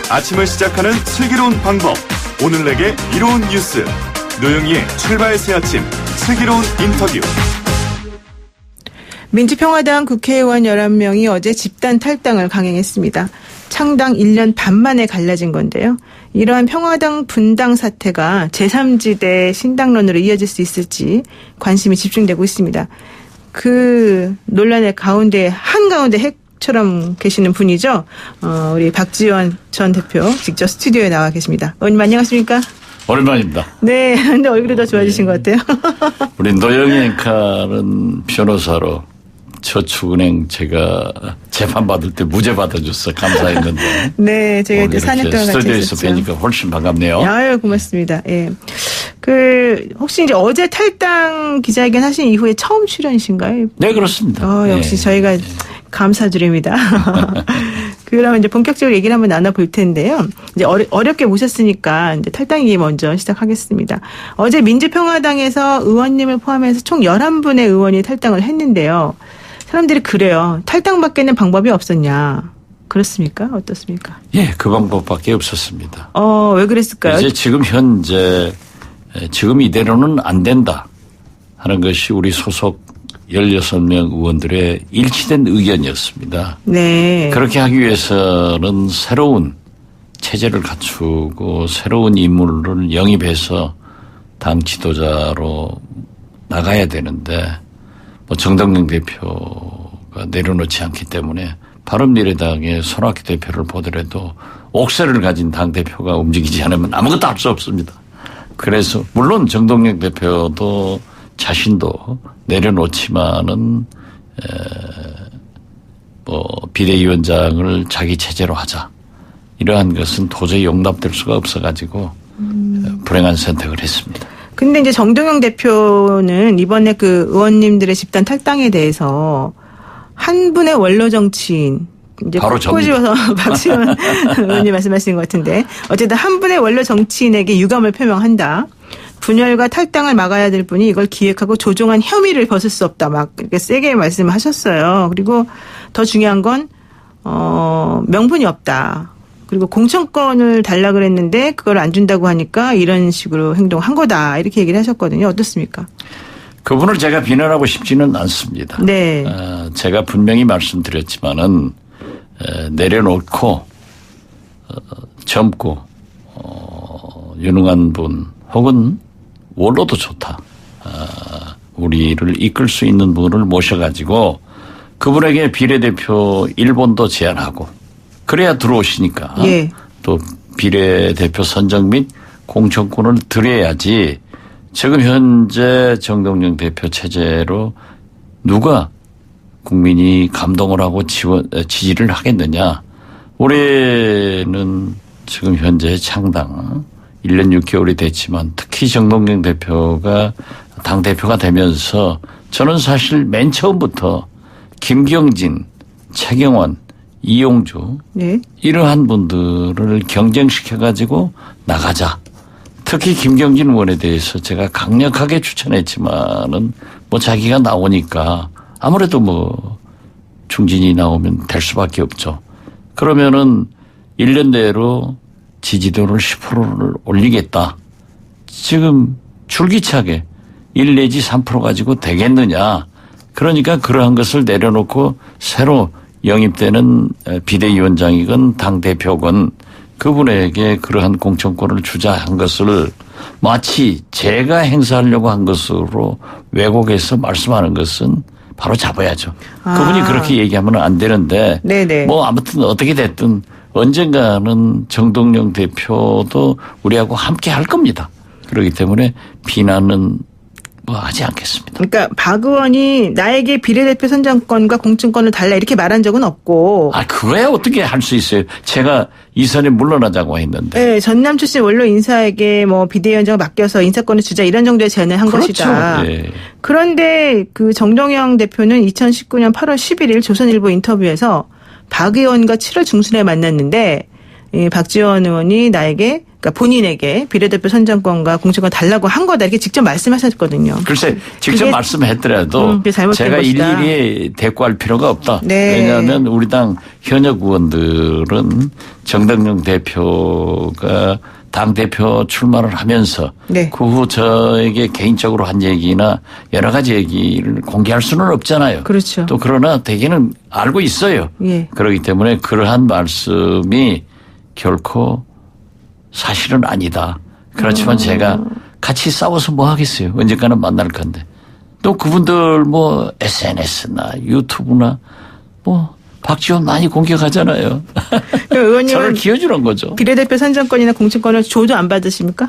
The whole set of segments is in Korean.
아침을 시작하는 슬기로운 방법. 오늘 내게 이로운 뉴스. 노영희의 출발 새 아침 슬기로운 인터뷰. 민주평화당 국회의원 11명이 어제 집단 탈당을 강행했습니다. 창당 1년 반 만에 갈라진 건데요. 이러한 평화당 분당 사태가 제3지대 신당론으로 이어질 수 있을지 관심이 집중되고 있습니다. 그 논란의 가운데 한가운데 핵처럼 계시는 분이죠. 우리 박지원 전 대표 직접 스튜디오에 나와 계십니다. 의원님 안녕하십니까? 오랜만입니다. 네, 근데 얼굴이 더 좋아지신 것 같아요. 우리 노영희 앵커는 변호사로 저축은행 제가 재판받을 때 무죄 받아줘서 감사했는데. 네, 제가 이제 4년 동안 같이 스튜디오에서 있었죠. 뵈니까 훨씬 반갑네요. 아유, 고맙습니다. 예. 혹시 이제 어제 탈당 기자회견 하신 이후에 처음 출연이신가요? 네, 그렇습니다. 역시 네. 저희가 감사드립니다. 그러면 이제 본격적으로 얘기를 한번 나눠볼 텐데요. 이제 어렵게 모셨으니까 이제 탈당 얘기 먼저 시작하겠습니다. 어제 민주평화당에서 의원님을 포함해서 총 11분의 의원이 탈당을 했는데요. 사람들이 그래요. 탈당밖에는 방법이 없었냐. 그렇습니까? 어떻습니까? 예, 그 방법밖에 없었습니다. 왜 그랬을까요? 이제 지금 현재 지금 이대로는 안 된다 하는 것이 우리 소속 16명 의원들의 일치된 의견이었습니다. 네. 그렇게 하기 위해서는 새로운 체제를 갖추고 새로운 인물을 영입해서 당 지도자로 나가야 되는데 정동영 대표가 내려놓지 않기 때문에 바른미래당의 손학규 대표를 보더라도 옥새를 가진 당대표가 움직이지 않으면 아무것도 할 수 없습니다. 그래서 물론 정동영 대표도 자신도 내려놓지만은 비대위원장을 자기 체제로 하자. 이러한 것은 도저히 용납될 수가 없어가지고 불행한 선택을 했습니다. 근데 이제 정동영 대표는 이번에 그 의원님들의 집단 탈당에 대해서 한 분의 원로 정치인 이제 바로 꼬집어서 박지원 의원님 말씀하시는 것 같은데 어쨌든 한 분의 원로 정치인에게 유감을 표명한다. 분열과 탈당을 막아야 될 분이 이걸 기획하고 조종한 혐의를 벗을 수 없다. 막 이렇게 세게 말씀하셨어요. 그리고 더 중요한 건 명분이 없다. 그리고 공천권을 달라 그랬는데 그걸 안 준다고 하니까 이런 식으로 행동한 거다. 이렇게 얘기를 하셨거든요. 어떻습니까? 그분을 제가 비난하고 싶지는 않습니다. 네. 제가 분명히 말씀드렸지만은 내려놓고 젊고 유능한 분 혹은 원로도 좋다. 우리를 이끌 수 있는 분을 모셔가지고 그분에게 비례대표 1번도 제안하고 그래야 들어오시니까 예. 또 비례대표 선정 및 공천권을 드려야지 지금 현재 정동영 대표 체제로 누가 국민이 감동을 하고 지지를 하겠느냐. 올해는 지금 현재 창당 1년 6개월이 됐지만 특히 정동영 대표가 당대표가 되면서 저는 사실 맨 처음부터 김경진, 최경환, 이용주 네. 이러한 분들을 경쟁시켜가지고 나가자. 특히 김경진 의원에 대해서 제가 강력하게 추천했지만은 자기가 나오니까 아무래도 중진이 나오면 될 수밖에 없죠. 그러면은 1년 내로 지지도를 10%를 올리겠다. 지금 줄기차게 1 내지 3% 가지고 되겠느냐. 그러니까 그러한 것을 내려놓고 새로 영입되는 비대위원장이건 당대표건 그분에게 그러한 공천권을 주자 한 것을 마치 제가 행사하려고 한 것으로 왜곡해서 말씀하는 것은 바로 잡아야죠. 그분이 그렇게 얘기하면 안 되는데 네네. 아무튼 어떻게 됐든 언젠가는 정동영 대표도 우리하고 함께 할 겁니다. 그렇기 때문에 비난은 하지 않겠습니다. 그러니까 박 의원이 나에게 비례대표 선정권과 공천권을 달라 이렇게 말한 적은 없고. 그거야 어떻게 할 수 있어요. 제가 이선에 물러나자고 했는데. 네, 전남 출신 원로 인사에게 비대위원장을 맡겨서 인사권을 주자 이런 정도의 제안을 한 그렇죠. 것이다. 네. 그런데 그 정동영 대표는 2019년 8월 11일 조선일보 인터뷰에서 박 의원과 7월 중순에 만났는데 박지원 의원이 나에게 그러니까 본인에게 비례대표 선정권과 공천권 달라고 한 거다 이렇게 직접 말씀하셨거든요. 글쎄 직접 말씀했더라도 그게 잘못된 제가 것이다. 일일이 대꾸할 필요가 없다. 네. 왜냐하면 우리 당 현역 의원들은 정덕영 대표가 당대표 출마를 하면서 네. 그 후 저에게 개인적으로 한 얘기나 여러 가지 얘기를 공개할 수는 없잖아요. 그렇죠. 또 그러나 대개는 알고 있어요. 예. 그렇기 때문에 그러한 말씀이 결코 사실은 아니다. 그렇지만 제가 같이 싸워서 뭐 하겠어요. 언젠가는 만날 건데. 또 그분들 뭐 SNS나 유튜브나 뭐 박지원 많이 공격하잖아요. 저를 의원님은 기어주는 거죠. 비례대표 선정권이나 공천권을 줘도 안 받으십니까?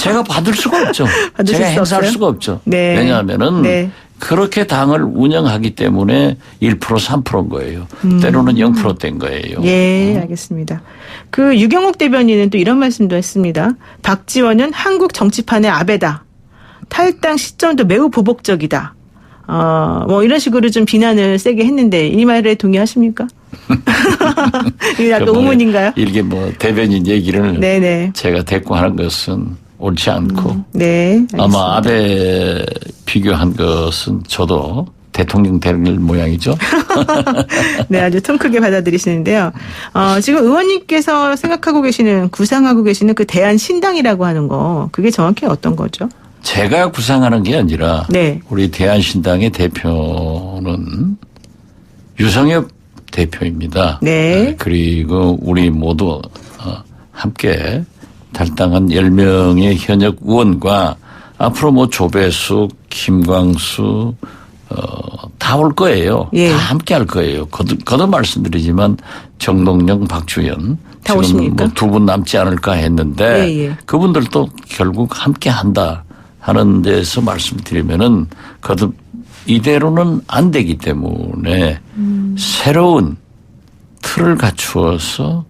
제가 받을 수가 없죠. 받으실 제가 수 행사할 없어요? 수가 없죠. 네. 왜냐하면은 네. 그렇게 당을 운영하기 때문에 1% 3%인 거예요. 때로는 0%대인 거예요. 예, 알겠습니다. 그 유경옥 대변인은 또 이런 말씀도 했습니다. 박지원은 한국 정치판의 아베다. 탈당 시점도 매우 보복적이다. 뭐 이런 식으로 좀 비난을 세게 했는데 이 말에 동의하십니까? 이게 약간 의문인가요? 이게 뭐 대변인 얘기를 네네. 제가 대꾸하는 것은 옳지 않고 네. 알겠습니다. 아마 아베 비교한 것은 저도 대통령 될 모양이죠. 네, 아주 통 크게 받아들이시는데요. 지금 의원님께서 생각하고 계시는, 구상하고 계시는 그 대한신당이라고 하는 거, 그게 정확히 어떤 거죠? 제가 구상하는 게 아니라 네. 우리 대한신당의 대표는 유성엽 대표입니다. 네. 그리고 우리 모두 함께 탈당한 10명의 현역 의원과 앞으로 뭐 조배숙, 김광수 다 올 거예요. 예. 다 함께 할 거예요. 거듭 말씀드리지만 정동영, 박주연 다 지금 오십니까? 뭐 2분 남지 않을까 했는데 예, 예. 그분들도 결국 함께 한다 하는 데서 말씀드리면은 거듭 이대로는 안 되기 때문에 새로운 틀을 갖추어서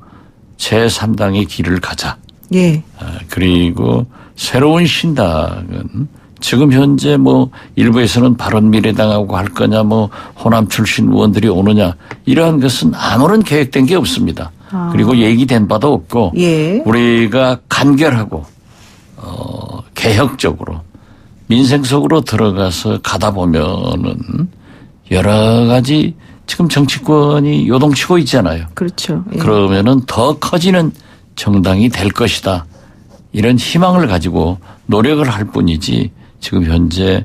제3당의 길을 가자. 예. 그리고 새로운 신당은 지금 현재 뭐 일부에서는 바른미래당하고 할 거냐 뭐 호남 출신 의원들이 오느냐 이러한 것은 아무런 계획된 게 없습니다. 그리고 얘기된 바도 없고 예. 우리가 간결하고 개혁적으로 민생 속으로 들어가서 가다 보면은 여러 가지 지금 정치권이 요동치고 있잖아요. 그렇죠. 예. 그러면은 더 커지는 정당이 될 것이다. 이런 희망을 가지고 노력을 할 뿐이지 지금 현재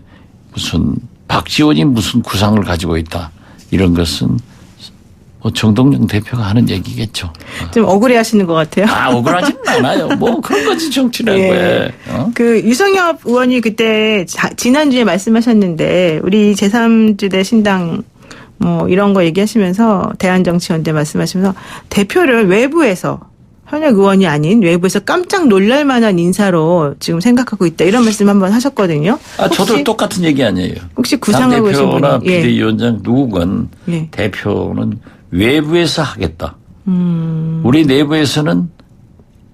무슨 박지원이 무슨 구상을 가지고 있다. 이런 것은 뭐 정동영 대표가 하는 얘기겠죠. 좀 억울해 하시는 것 같아요. 억울하지는 않아요. 뭐 그런 거지 정치라고 예. 해. 그 유성엽 의원이 그때 지난주에 말씀하셨는데 우리 제3지대 신당 뭐 이런 거 얘기하시면서 대한정치연대 말씀하시면서 대표를 외부에서 현역 의원이 아닌 외부에서 깜짝 놀랄 만한 인사로 지금 생각하고 있다. 이런 말씀 한번 하셨거든요. 저도 똑같은 얘기 아니에요. 혹시 구상하고 계신 당대표나 분이. 예. 비대위원장 누구건 예. 대표는 외부에서 하겠다. 우리 내부에서는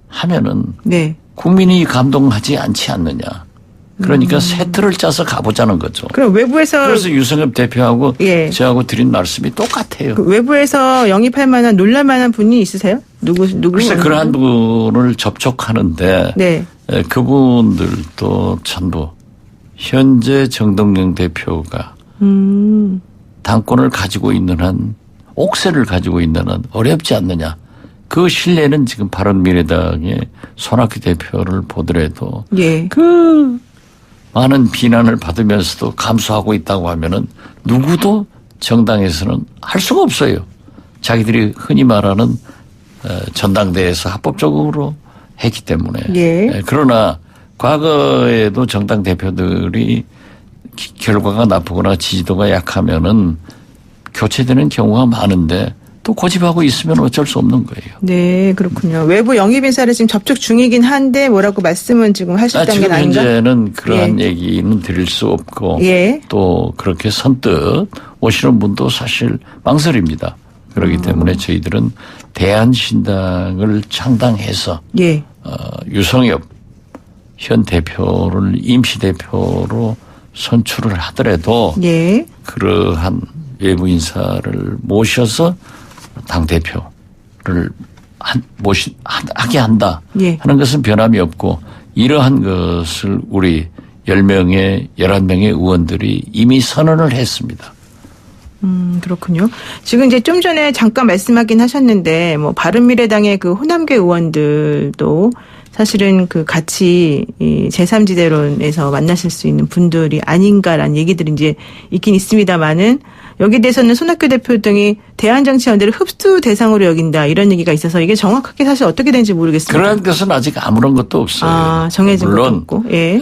하면은 네. 국민이 감동하지 않지 않느냐. 그러니까 새 틀을 짜서 가보자는 거죠. 그럼 외부에서 그래서 유성엽 대표하고 예. 저하고 드린 말씀이 똑같아요. 그 외부에서 영입할 만한 놀랄 만한 분이 있으세요? 누구? 글쎄 그러한 분을 접촉하는데 네. 그분들도 전부 현재 정동영 대표가 당권을 가지고 있는 한 옥세를 가지고 있는 한 어렵지 않느냐. 그 신뢰는 지금 바른미래당의 손학규 대표를 보더라도 예. 그 많은 비난을 받으면서도 감수하고 있다고 하면은 누구도 정당에서는 할 수가 없어요. 자기들이 흔히 말하는 전당대회에서 합법적으로 했기 때문에. 예. 그러나 과거에도 정당 대표들이 결과가 나쁘거나 지지도가 약하면은 교체되는 경우가 많은데 또 고집하고 있으면 어쩔 수 없는 거예요. 네, 그렇군요. 외부 영입 인사를 지금 접촉 중이긴 한데 뭐라고 말씀은 지금 하셨다는 게 지금 아닌가? 현재는 그러한 얘기는 드릴 수 없고 예. 또 그렇게 선뜻 오시는 분도 사실 망설입니다. 그렇기 때문에 저희들은 대한신당을 창당해서 예. 유성엽 현 대표를 임시대표로 선출을 하더라도 예. 그러한 외부 인사를 모셔서 당대표를 하게 한다 예. 하는 것은 변함이 없고 이러한 것을 우리 10명의 11명의 의원들이 이미 선언을 했습니다. 그렇군요. 지금 이제 좀 전에 잠깐 말씀하긴 하셨는데 뭐 바른미래당의 그 호남계 의원들도 사실은 그 같이 이 제3지대론에서 만나실 수 있는 분들이 아닌가라는 얘기들이 이제 있긴 있습니다만은 여기에 대해서는 손학규 대표 등이 대한정치연대를 흡수 대상으로 여긴다 이런 얘기가 있어서 이게 정확하게 사실 어떻게 되는지 모르겠습니다. 그런 것은 아직 아무런 것도 없어요. 아, 정해진 것도 물론 없고. 예.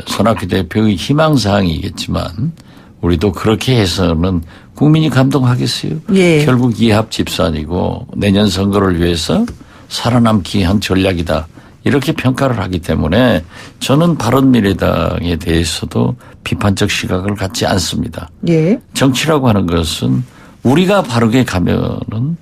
손학규 대표의 희망사항이겠지만 우리도 그렇게 해서는 국민이 감동하겠어요. 예. 결국 이합 집산이고 내년 선거를 위해서 살아남기 위한 전략이다. 이렇게 평가를 하기 때문에 저는 바른미래당에 대해서도 비판적 시각을 갖지 않습니다. 예. 정치라고 하는 것은 우리가 바르게 가면은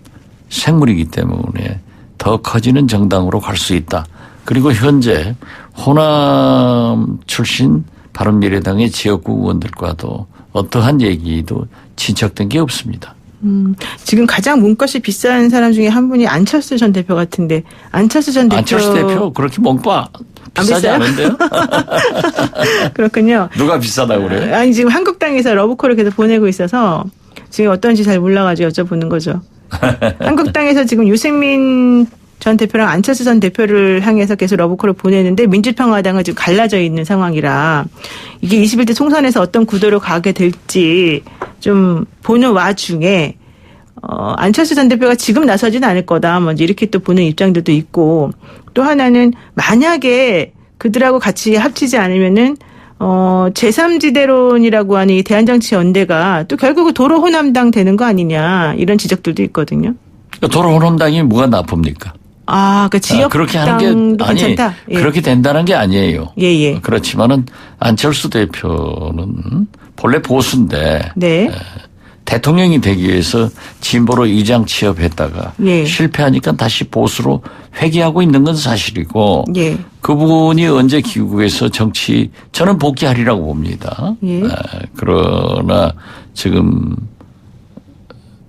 생물이기 때문에 더 커지는 정당으로 갈 수 있다. 그리고 현재 호남 출신 바른미래당의 지역구 의원들과도 어떠한 얘기도 친척된 게 없습니다. 지금 가장 몸값이 비싼 사람 중에 한 분이 안철수 전 대표 같은데 안철수 전 대표. 안철수 대표 그렇게 몸값 비싸지 않은데요? 그렇군요. 누가 비싸다고 그래요? 아니 지금 한국당에서 러브콜을 계속 보내고 있어서 지금 어떤지 잘 몰라가지고 여쭤보는 거죠. 한국당에서 지금 유승민 전 대표랑 안철수 전 대표를 향해서 계속 러브콜을 보내는데 민주평화당은 지금 갈라져 있는 상황이라 이게 21대 총선에서 어떤 구도로 가게 될지 좀 보는 와중에 안철수 전 대표가 지금 나서지는 않을 거다. 먼저 이렇게 또 보는 입장들도 있고 또 하나는 만약에 그들하고 같이 합치지 않으면은 제3지대론이라고 하는 이 대한정치연대가 또 결국은 도로호남당 되는 거 아니냐 이런 지적들도 있거든요. 도로호남당이 뭐가 나쁩니까? 아, 그 지역 그렇게 하는 게 아니 괜찮다. 예. 그렇게 된다는 게 아니에요. 예. 그렇지만은 안철수 대표는 본래 보수인데 네. 대통령이 되기 위해서 진보로 의장 취업했다가 예. 실패하니까 다시 보수로 회귀하고 있는 건 사실이고 예. 그분이 언제 귀국해서 정치 저는 복귀하리라고 봅니다. 예. 그러나 지금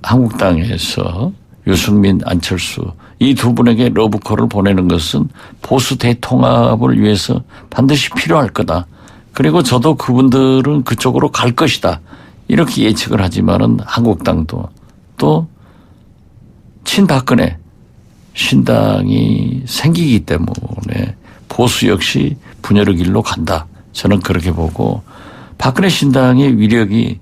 한국당에서 유승민, 안철수 이 두 분에게 러브콜을 보내는 것은 보수 대통합을 위해서 반드시 필요할 거다. 그리고 저도 그분들은 그쪽으로 갈 것이다. 이렇게 예측을 하지만은 한국당도 또 친박근혜 신당이 생기기 때문에 보수 역시 분열의 길로 간다. 저는 그렇게 보고 박근혜 신당의 위력이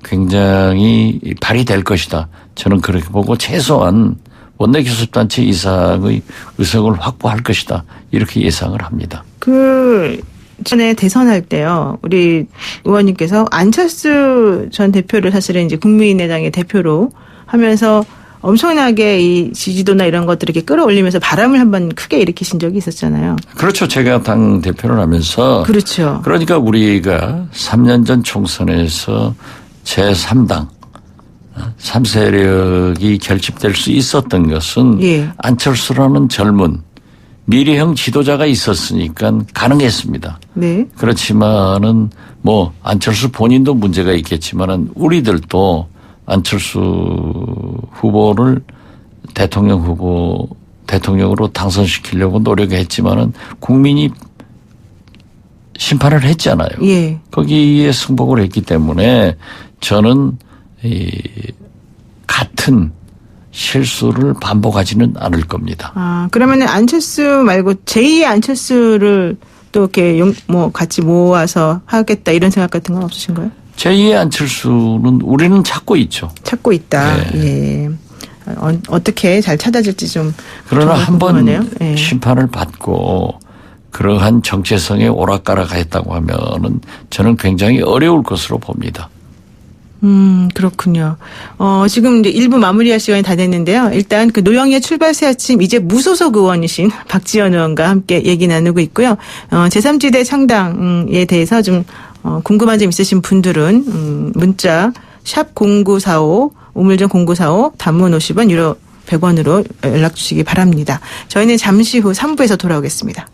굉장히 발휘될 것이다. 저는 그렇게 보고 최소한 원내교섭단체 이상의 의석을 확보할 것이다. 이렇게 예상을 합니다. 전에 대선할 때요, 우리 의원님께서 안철수 전 대표를 사실은 이제 국민의당의 대표로 하면서 엄청나게 이 지지도나 이런 것들을 이렇게 끌어올리면서 바람을 한번 크게 일으키신 적이 있었잖아요. 그렇죠. 제가 당 대표를 하면서. 그렇죠. 그러니까 우리가 3년 전 총선에서 제3당 3세력이 결집될 수 있었던 것은 예. 안철수라는 젊은 미래형 지도자가 있었으니까 가능했습니다. 네. 그렇지만은 뭐 안철수 본인도 문제가 있겠지만은 우리들도 안철수 후보를 대통령으로 당선시키려고 노력했지만은 국민이 심판을 했잖아요. 예. 거기에 승복을 했기 때문에 저는 같은 실수를 반복하지는 않을 겁니다. 아, 그러면은 안철수 말고 제2의 안철수를 또 이렇게 같이 모아서 하겠다 이런 생각 같은 건 없으신가요? 제2의 안철수는 우리는 찾고 있죠. 찾고 있다. 네. 예. 어떻게 잘 찾아질지 좀. 그러나 한번 예. 심판을 받고 그러한 정체성에 오락가락했다고 하면은 저는 굉장히 어려울 것으로 봅니다. 그렇군요. 지금 이제 1부 마무리할 시간이 다 됐는데요. 일단 그 노영희의 출발 새 아침 이제 무소속 의원이신 박지원 의원과 함께 얘기 나누고 있고요. 제3지대 창당에 대해서 좀 궁금한 점 있으신 분들은 문자 샵 0945 우물정 0945 단문 50원 유료 100원으로 연락 주시기 바랍니다. 저희는 잠시 후 3부에서 돌아오겠습니다.